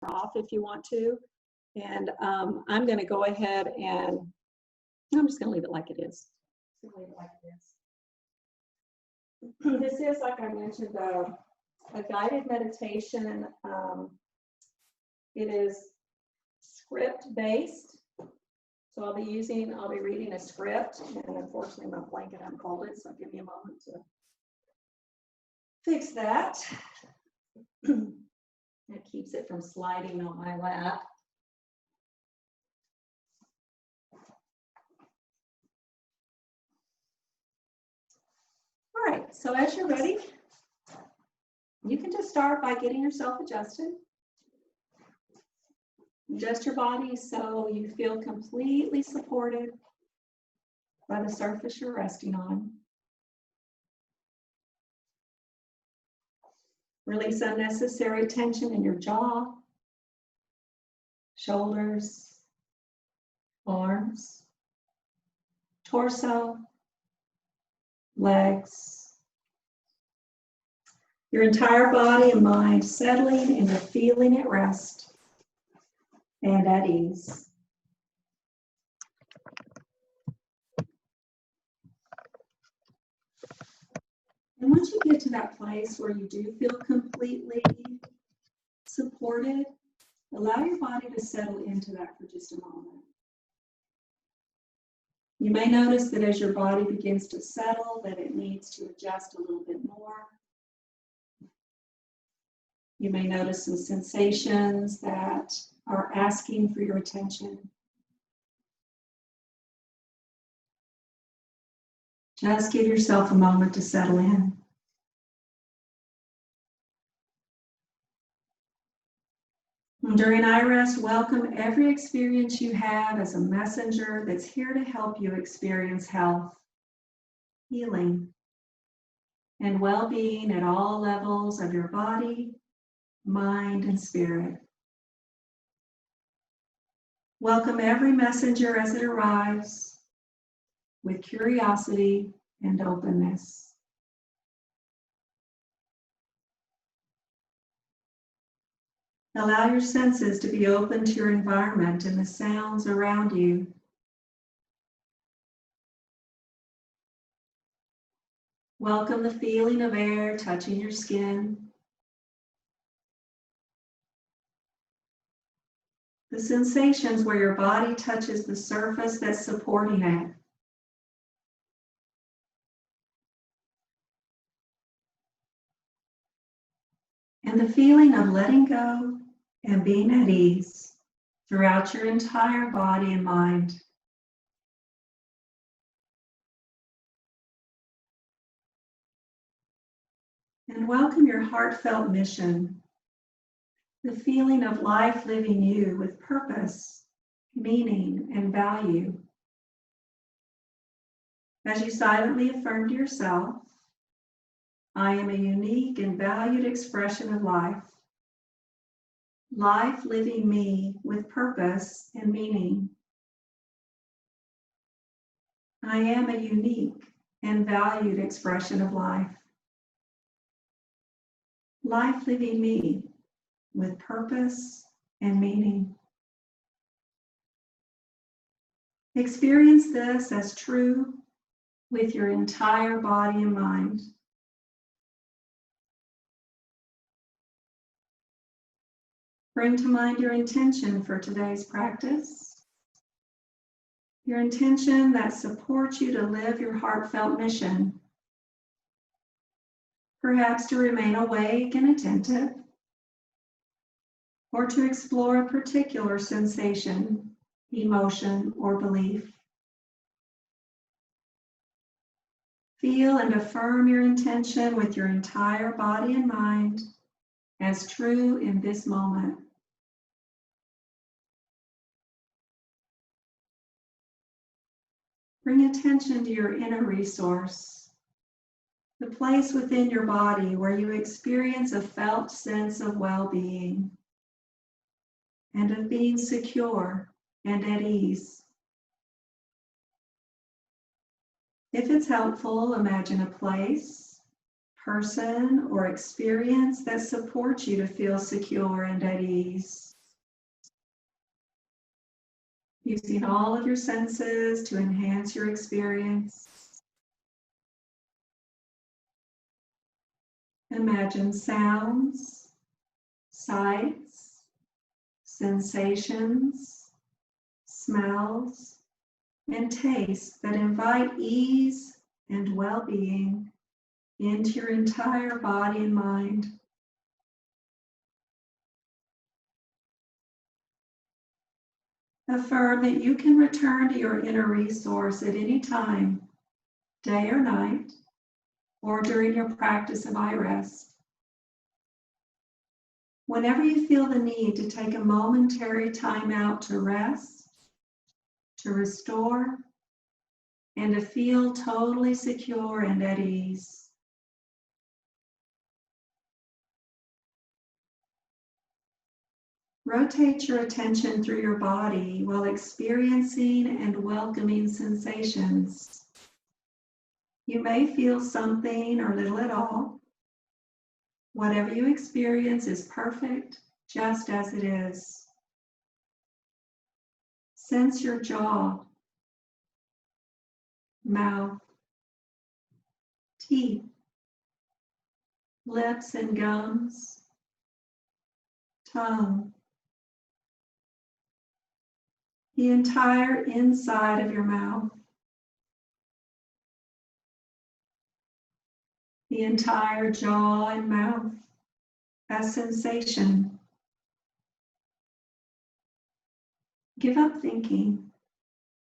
off if you want to. And I'm going to go ahead and I'm just going to leave it like it is. This is, like I mentioned, a guided meditation. It is script-based. So I'll be reading a script, and unfortunately my blanket unfolded, so give me a moment to fix that. It keeps it from sliding on my lap. All right, so as you're ready, you can just start by getting yourself adjusted. Adjust your body so you feel completely supported by the surface you're resting on. Release unnecessary tension in your jaw, shoulders, arms, torso, legs. Your entire body and mind settling into feeling at rest and at ease. And once you get to that place where you do feel completely supported, allow your body to settle into that for just a moment. You may notice that as your body begins to settle, that it needs to adjust a little bit more. You may notice some sensations that are asking for your attention. Just give yourself a moment to settle in. And during iRest, welcome every experience you have as a messenger that's here to help you experience health, healing, and well-being at all levels of your body, mind, and spirit. Welcome every messenger as it arrives with curiosity and openness. Allow your senses to be open to your environment and the sounds around you. Welcome the feeling of air touching your skin. The sensations where your body touches the surface that's supporting it. And the feeling of letting go and being at ease throughout your entire body and mind. And welcome your heartfelt mission, the feeling of life living you with purpose, meaning, and value. As you silently affirm to yourself, I am a unique and valued expression of life. Life living me with purpose and meaning. I am a unique and valued expression of life. Life living me with purpose and meaning. Experience this as true with your entire body and mind. Bring to mind your intention for today's practice. Your intention that supports you to live your heartfelt mission. Perhaps to remain awake and attentive, or to explore a particular sensation, emotion, or belief. Feel and affirm your intention with your entire body and mind as true in this moment. Bring attention to your inner resource, the place within your body where you experience a felt sense of well-being and of being secure and at ease. If it's helpful, imagine a place, person, or experience that supports you to feel secure and at ease. using all of your senses to enhance your experience. Imagine sounds, sights, sensations, smells, and tastes that invite ease and well-being into your entire body and mind. Affirm that you can return to your inner resource at any time, day or night, or during your practice of iRest. Whenever you feel the need to take a momentary time out to rest, to restore, and to feel totally secure and at ease. Rotate your attention through your body while experiencing and welcoming sensations. You may feel something or little at all. Whatever you experience is perfect, just as it is. Sense your jaw, mouth, teeth, lips and gums, tongue, the entire inside of your mouth, the entire jaw and mouth as sensation. Give up thinking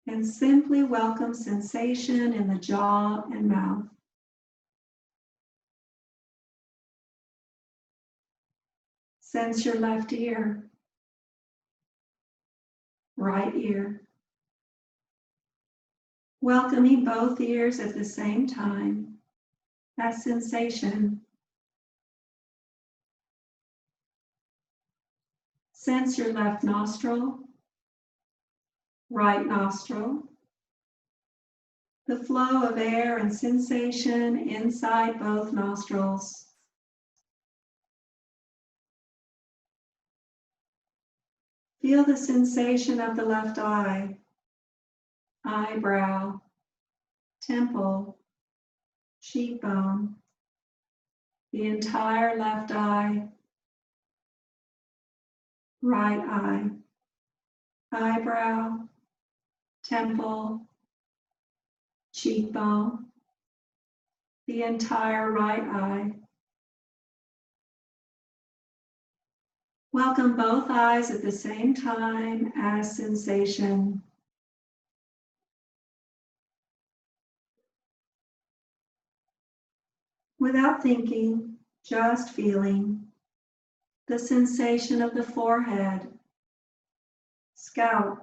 and simply welcome sensation in the jaw and mouth. Sense your left ear, right ear. Welcoming both ears at the same time as sensation. Sense your left nostril, right nostril. The flow of air and sensation inside both nostrils. Feel the sensation of the left eye, eyebrow, temple, cheekbone, the entire left eye, right eye, eyebrow, temple, cheekbone, the entire right eye. Welcome both eyes at the same time as sensation. Without thinking, just feeling the sensation of the forehead, scalp,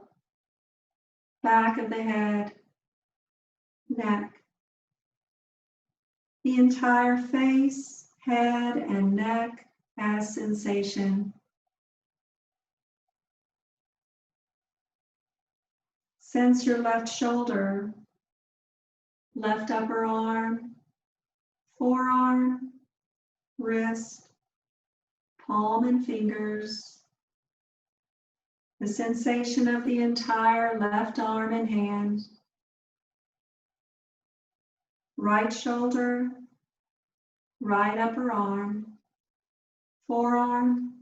back of the head, neck, the entire face, head, and neck as sensation. Sense your left shoulder, left upper arm, forearm, wrist, palm and fingers, the sensation of the entire left arm and hand, right shoulder, right upper arm, forearm,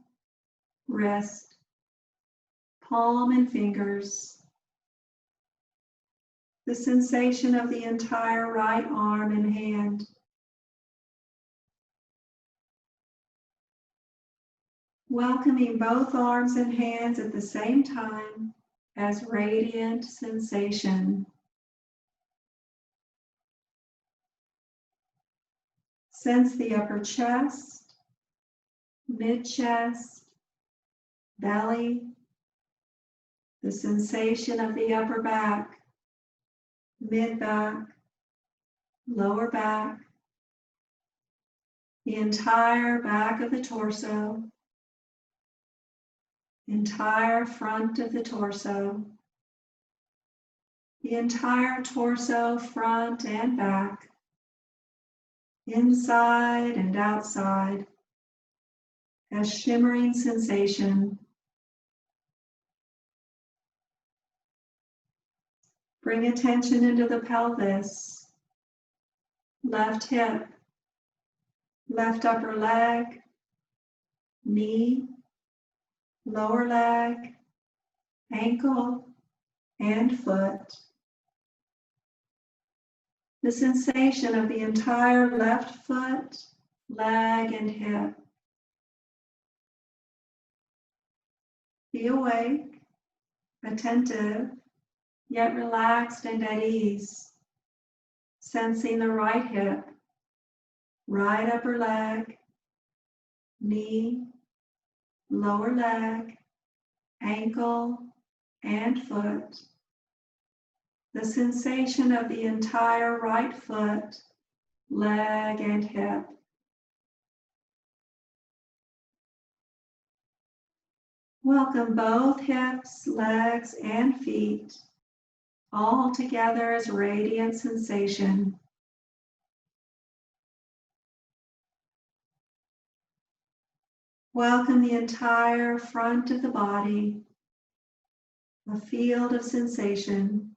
wrist, palm and fingers, the sensation of the entire right arm and hand. Welcoming both arms and hands at the same time as radiant sensation. Sense the upper chest, mid-chest, belly, the sensation of the upper back, mid-back, lower back, the entire back of the torso, entire front of the torso, the entire torso, front and back, inside and outside, as shimmering sensation. Bring attention into the pelvis, left hip, left upper leg, knee, lower leg, ankle, and foot. The sensation of the entire left foot, leg, and hip. Be awake, attentive, yet relaxed and at ease, sensing the right hip, right upper leg, knee, lower leg, ankle, and foot. The sensation of the entire right foot, leg, and hip. Welcome both hips, legs, and feet, all together as radiant sensation. Welcome the entire front of the body, a field of sensation.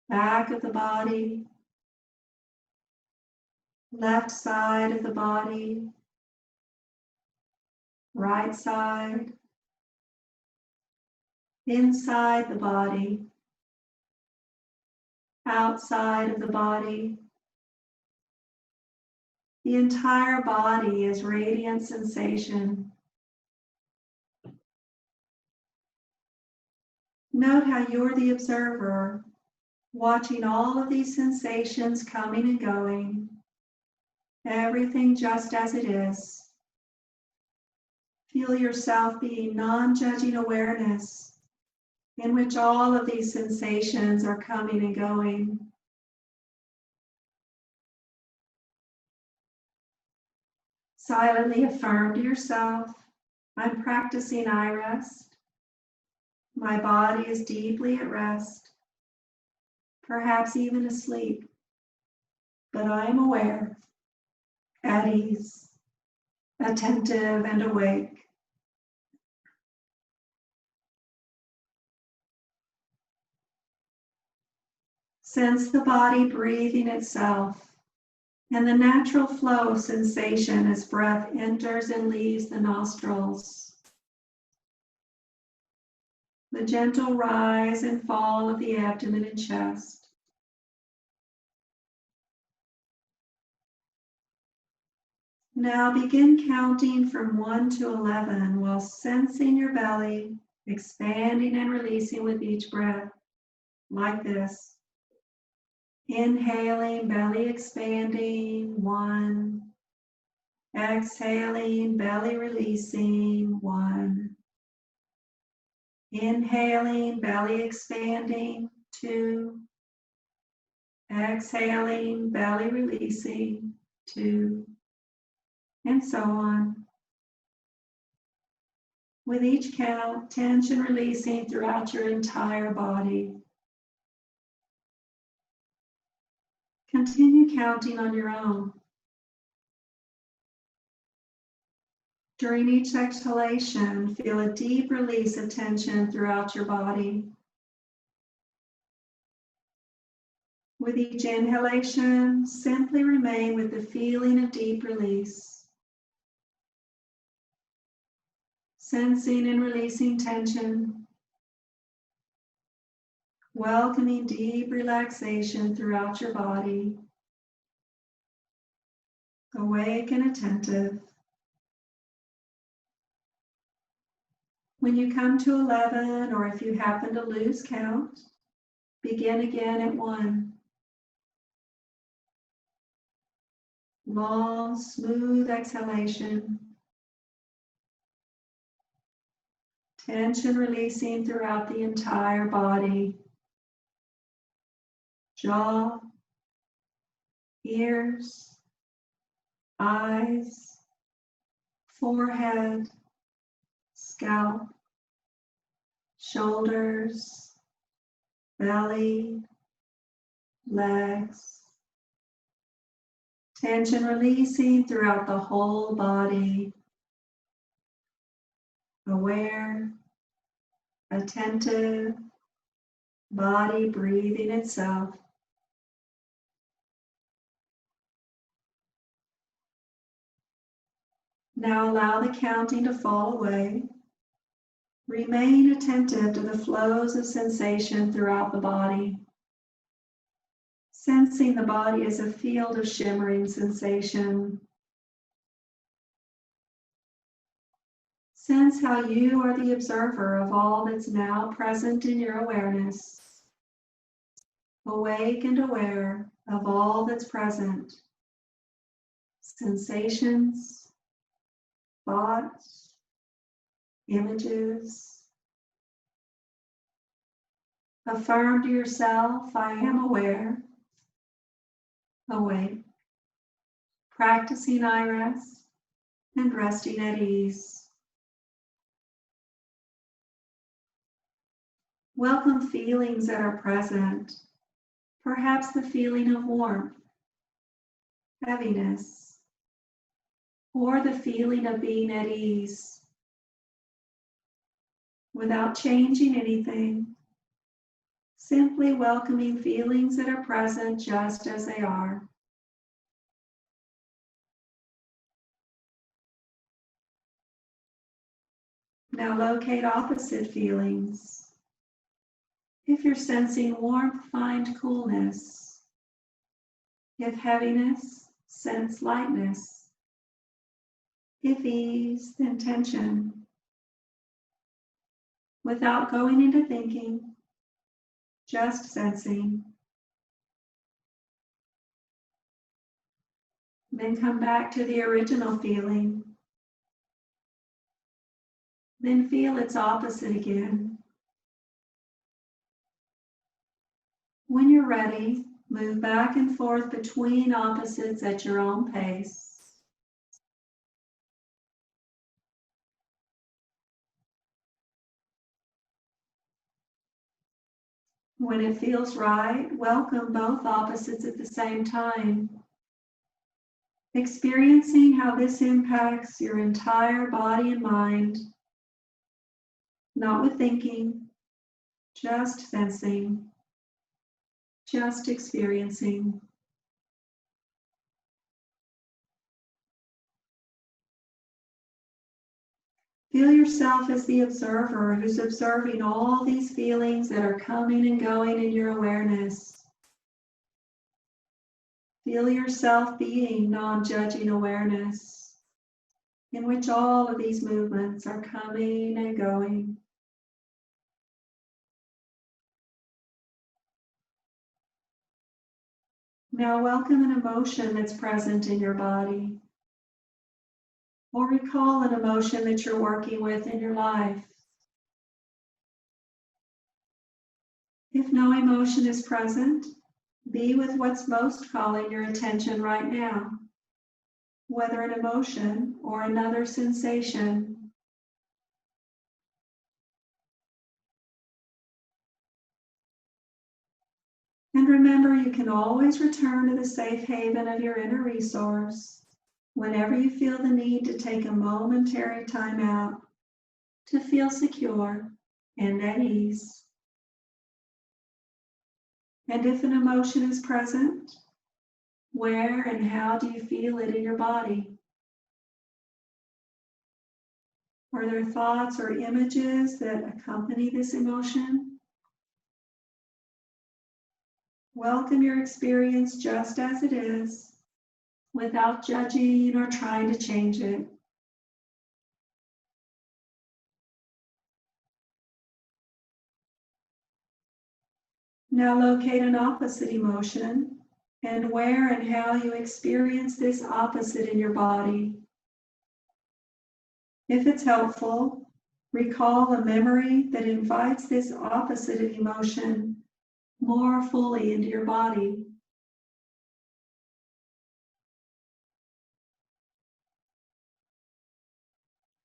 Back of the body, left side of the body, right side, inside the body, outside of the body. The entire body is radiant sensation. Note how you're the observer, watching all of these sensations coming and going, everything just as it is. Feel yourself being non-judging awareness in which all of these sensations are coming and going. Silently affirm to yourself, I'm practicing iRest. My body is deeply at rest, perhaps even asleep, but I am aware, at ease, attentive and awake. Sense the body breathing itself and the natural flow of sensation as breath enters and leaves the nostrils. The gentle rise and fall of the abdomen and chest. Now begin counting from 1 to 11 while sensing your belly expanding and releasing with each breath, like this. Inhaling, belly expanding, 1. Exhaling, belly releasing, 1. Inhaling, belly expanding, 2. Exhaling, belly releasing, 2. And so on. With each count, tension releasing throughout your entire body. Continue counting on your own. During each exhalation, feel a deep release of tension throughout your body. With each inhalation, simply remain with the feeling of deep release. Sensing and releasing tension. Welcoming deep relaxation throughout your body. Awake and attentive. When you come to 11, or if you happen to lose count, begin again at 1. Long, smooth exhalation. Tension releasing throughout the entire body. Jaw, ears, eyes, forehead, scalp, shoulders, belly, legs. Tension releasing throughout the whole body. Aware, attentive, body breathing itself. Now allow the counting to fall away. Remain attentive to the flows of sensation throughout the body. Sensing the body as a field of shimmering sensation. Sense how you are the observer of all that's now present in your awareness. Awake and aware of all that's present. Sensations, thoughts, images. Affirm to yourself, I am aware, awake, practicing iRest and resting at ease. Welcome feelings that are present, perhaps the feeling of warmth, heaviness, or the feeling of being at ease. Without changing anything, simply welcoming feelings that are present just as they are. Now locate opposite feelings. If you're sensing warmth, find coolness. If heaviness, sense lightness. If ease, then tension. Without going into thinking, just sensing. Then come back to the original feeling. Then feel its opposite again. When you're ready, move back and forth between opposites at your own pace. When it feels right, welcome both opposites at the same time. Experiencing how this impacts your entire body and mind. Not with thinking, just sensing, just experiencing. Feel yourself as the observer who's observing all these feelings that are coming and going in your awareness. Feel yourself being non-judging awareness, in which all of these movements are coming and going. Now welcome an emotion that's present in your body. Or recall an emotion that you're working with in your life. If no emotion is present, be with what's most calling your attention right now, whether an emotion or another sensation. And remember, you can always return to the safe haven of your inner resource whenever you feel the need to take a momentary time out to feel secure and at ease. And if an emotion is present, where and how do you feel it in your body? Are there thoughts or images that accompany this emotion? Welcome your experience just as it is, without judging or trying to change it. Now locate an opposite emotion and where and how you experience this opposite in your body. If it's helpful, recall a memory that invites this opposite emotion more fully into your body.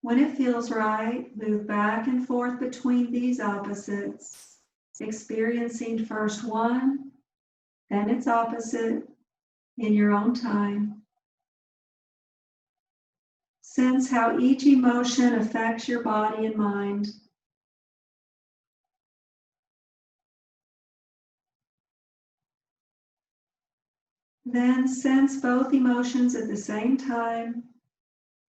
When it feels right, move back and forth between these opposites, experiencing first one, then its opposite in your own time. Sense how each emotion affects your body and mind. Then sense both emotions at the same time,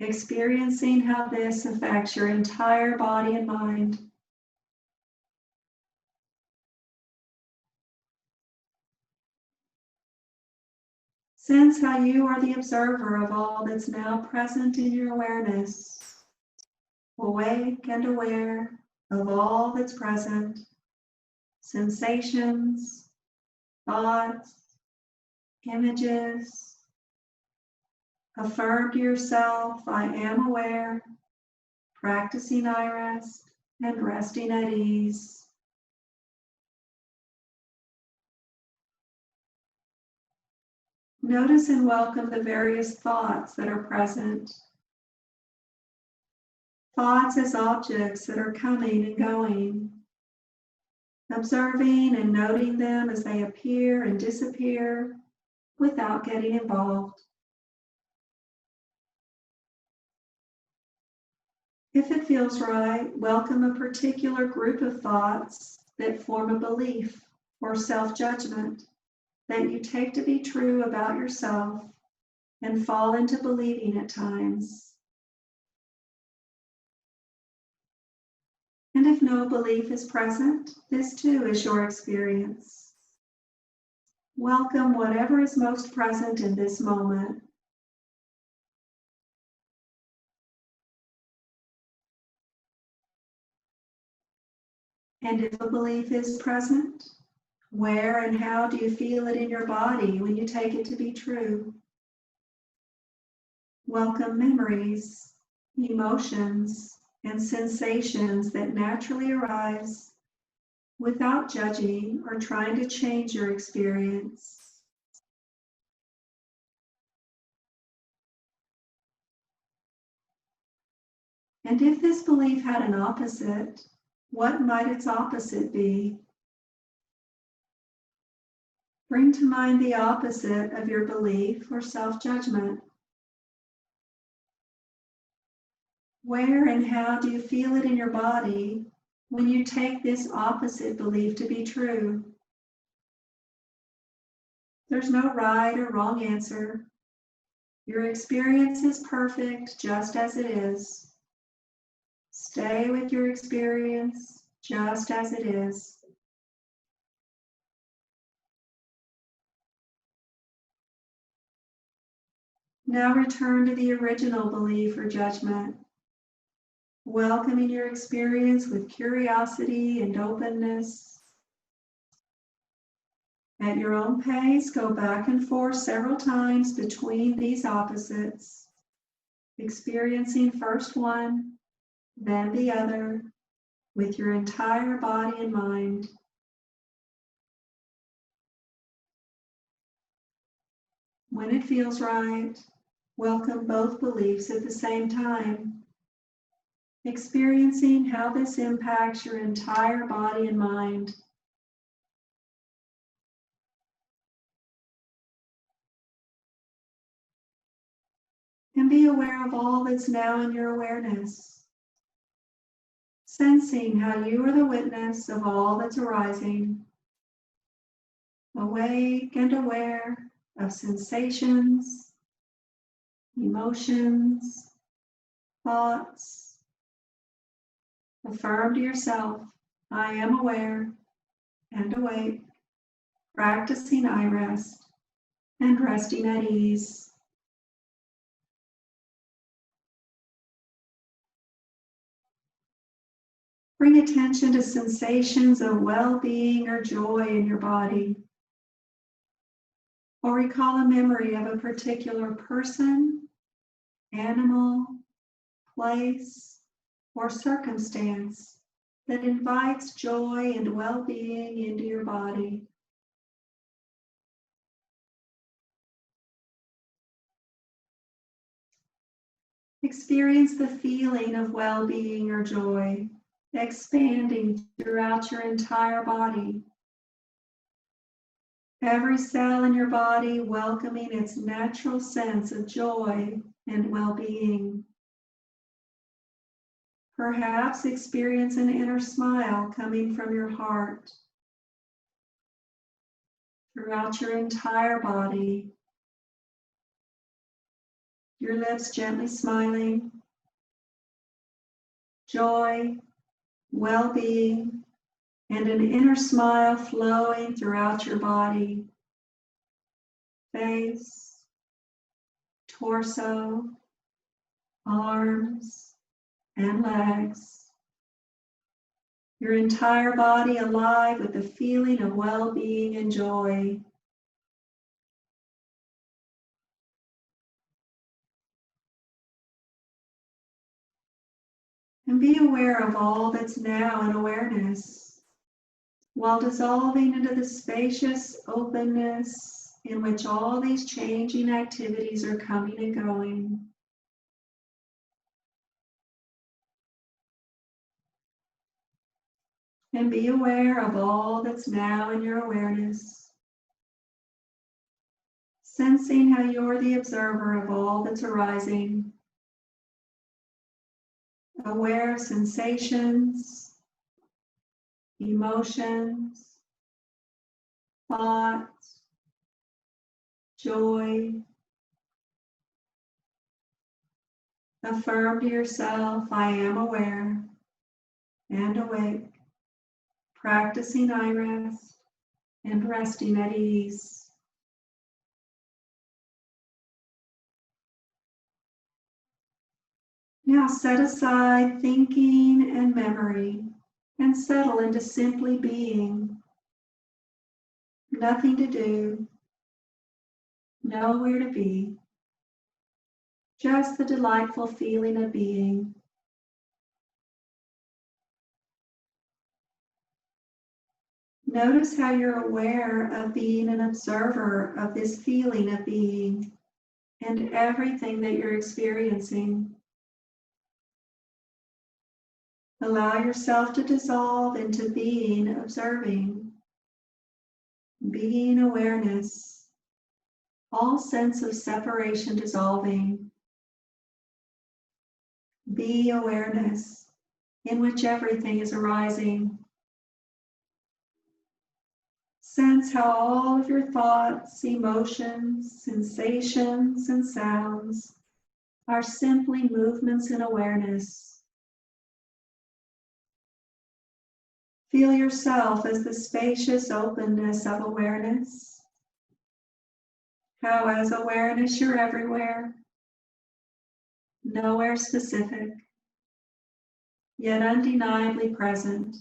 experiencing how this affects your entire body and mind. Sense how you are the observer of all that's now present in your awareness, awake and aware of all that's present, sensations, thoughts, images. Affirm to yourself, I am aware, practicing iRest and resting at ease. Notice and welcome the various thoughts that are present. Thoughts as objects that are coming and going. Observing and noting them as they appear and disappear without getting involved. If it feels right, welcome a particular group of thoughts that form a belief or self-judgment that you take to be true about yourself and fall into believing at times. And if no belief is present, this too is your experience. Welcome whatever is most present in this moment. And if a belief is present, where and how do you feel it in your body when you take it to be true? Welcome memories, emotions, and sensations that naturally arise without judging or trying to change your experience. And if this belief had an opposite, what might its opposite be? Bring to mind the opposite of your belief or self-judgment. Where and how do you feel it in your body when you take this opposite belief to be true? There's no right or wrong answer. Your experience is perfect just as it is. Stay with your experience just as it is. Now return to the original belief or judgment, welcoming your experience with curiosity and openness. At your own pace, go back and forth several times between these opposites, experiencing first one, then the other, with your entire body and mind. When it feels right, welcome both beliefs at the same time, experiencing how this impacts your entire body and mind. And be aware of all that's now in your awareness, sensing how you are the witness of all that's arising, awake and aware of sensations, emotions, thoughts. Affirm to yourself, I am aware and awake, practicing iRest and resting at ease. Bring attention to sensations of well-being or joy in your body. Or recall a memory of a particular person, animal, place, or circumstance that invites joy and well-being into your body. Experience the feeling of well-being or joy expanding throughout your entire body. Every cell in your body welcoming its natural sense of joy and well-being. Perhaps experience an inner smile coming from your heart throughout your entire body, your lips gently smiling. Joy, well-being, and an inner smile flowing throughout your body, face, torso, arms, and legs. Your entire body alive with the feeling of well-being and joy. And be aware of all that's now in awareness, while dissolving into the spacious openness in which all these changing activities are coming and going. And be aware of all that's now in your awareness, sensing how you're the observer of all that's arising, aware of sensations, emotions, thoughts, joy. Affirm to yourself, I am aware and awake, practicing iRest and resting at ease. Now set aside thinking and memory and settle into simply being. Nothing to do, nowhere to be, just the delightful feeling of being. Notice how you're aware of being an observer of this feeling of being and everything that you're experiencing. Allow yourself to dissolve into being observing, being awareness, all sense of separation dissolving. Be awareness in which everything is arising. Sense how all of your thoughts, emotions, sensations, and sounds are simply movements in awareness. Feel yourself as the spacious openness of awareness. How as awareness you're everywhere, nowhere specific, yet undeniably present.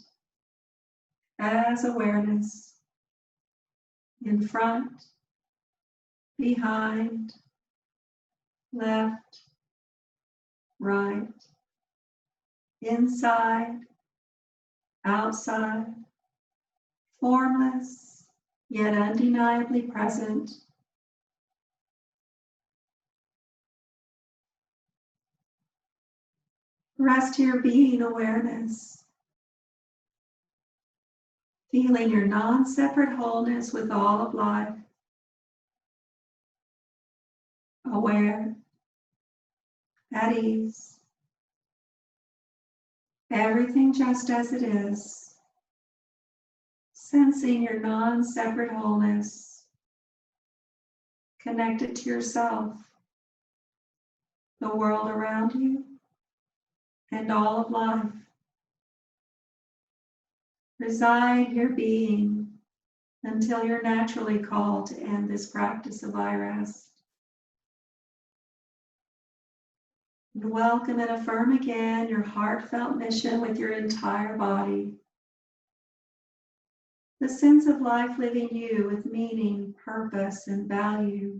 As awareness, in front, behind, left, right, inside, outside, formless, yet undeniably present. Rest here being awareness, feeling your non-separate wholeness with all of life. Aware, at ease, everything just as it is, sensing your non-separate wholeness, connected to yourself, the world around you, and all of life. Reside here being until you're naturally called to end this practice of iRest. And welcome and affirm again your heartfelt mission with your entire body. The sense of life living you with meaning, purpose, and value.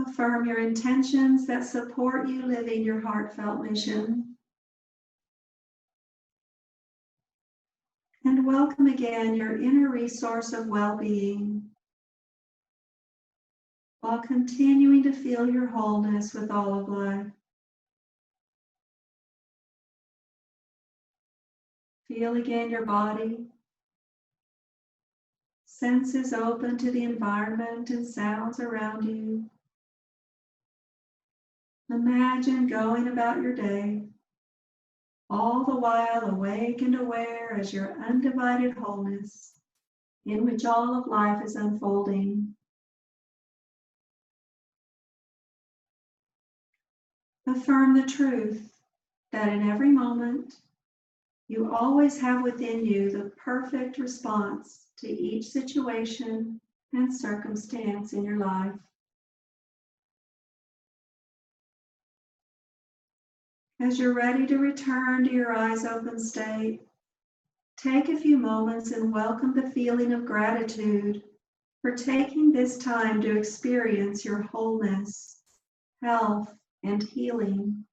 Affirm your intentions that support you living your heartfelt mission. And welcome again your inner resource of well-being, while continuing to feel your wholeness with all of life. Feel again your body. Senses open to the environment and sounds around you. Imagine going about your day, all the while awake and aware as your undivided wholeness in which all of life is unfolding. Affirm the truth that in every moment, you always have within you the perfect response to each situation and circumstance in your life. As you're ready to return to your eyes open state, take a few moments and welcome the feeling of gratitude for taking this time to experience your wholeness, health, and healing,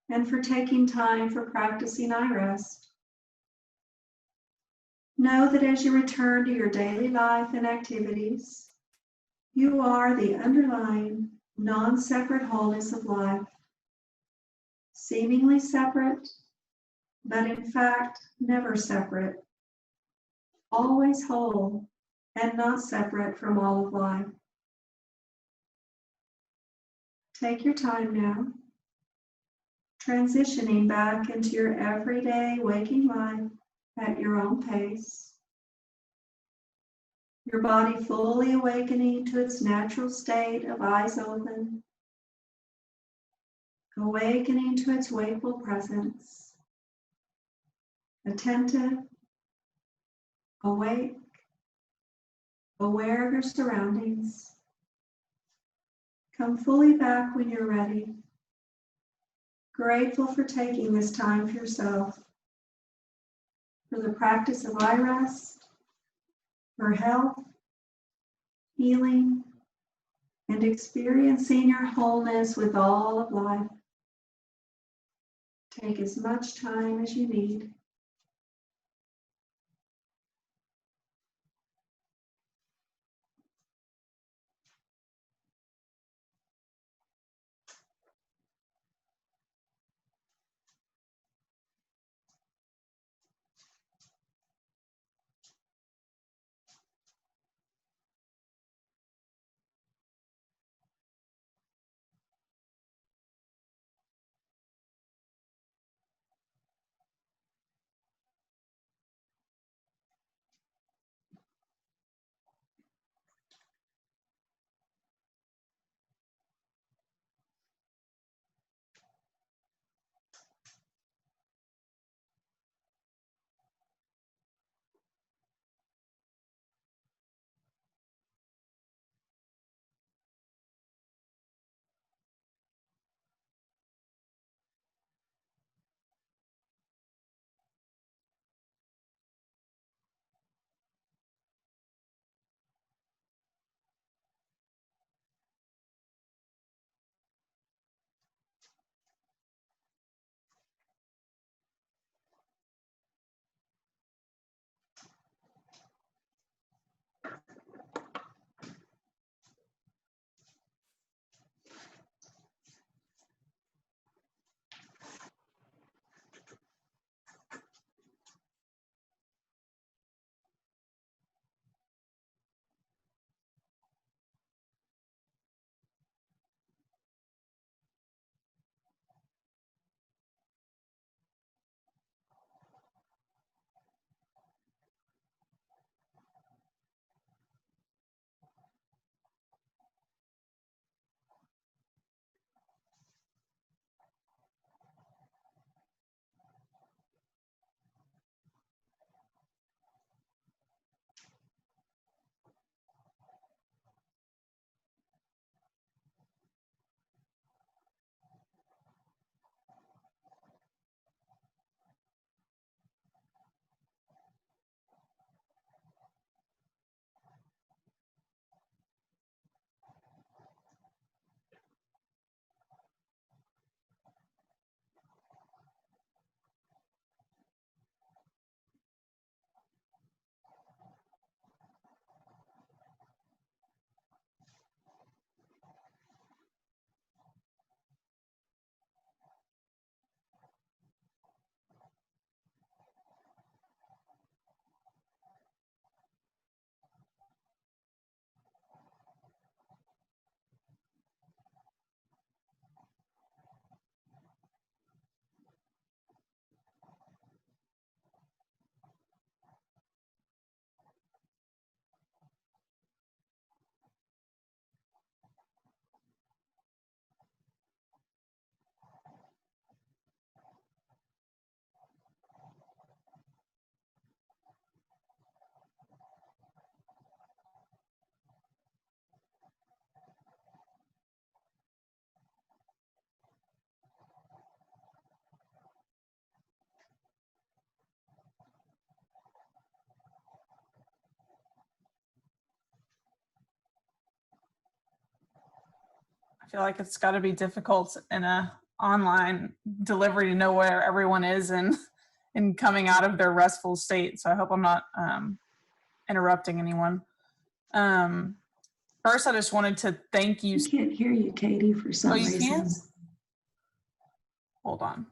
and for taking time for practicing iRest. Know that as you return to your daily life and activities, you are the underlying, non-separate wholeness of life, seemingly separate, but in fact never separate, always whole and not separate from all of life. Take your time now, transitioning back into your everyday waking life at your own pace. Your body fully awakening to its natural state of eyes open, awakening to its wakeful presence, attentive, awake, aware of your surroundings. Come fully back when you're ready, grateful for taking this time for yourself, for the practice of iRest, for health, healing, and experiencing your wholeness with all of life. Take as much time as you need. feel like it's got to be difficult in a online delivery to know where everyone is and coming out of their restful state. So I hope I'm not interrupting anyone. First, I just wanted to thank you. I can't hear you, Katie, for some reason. Can't? Hold on.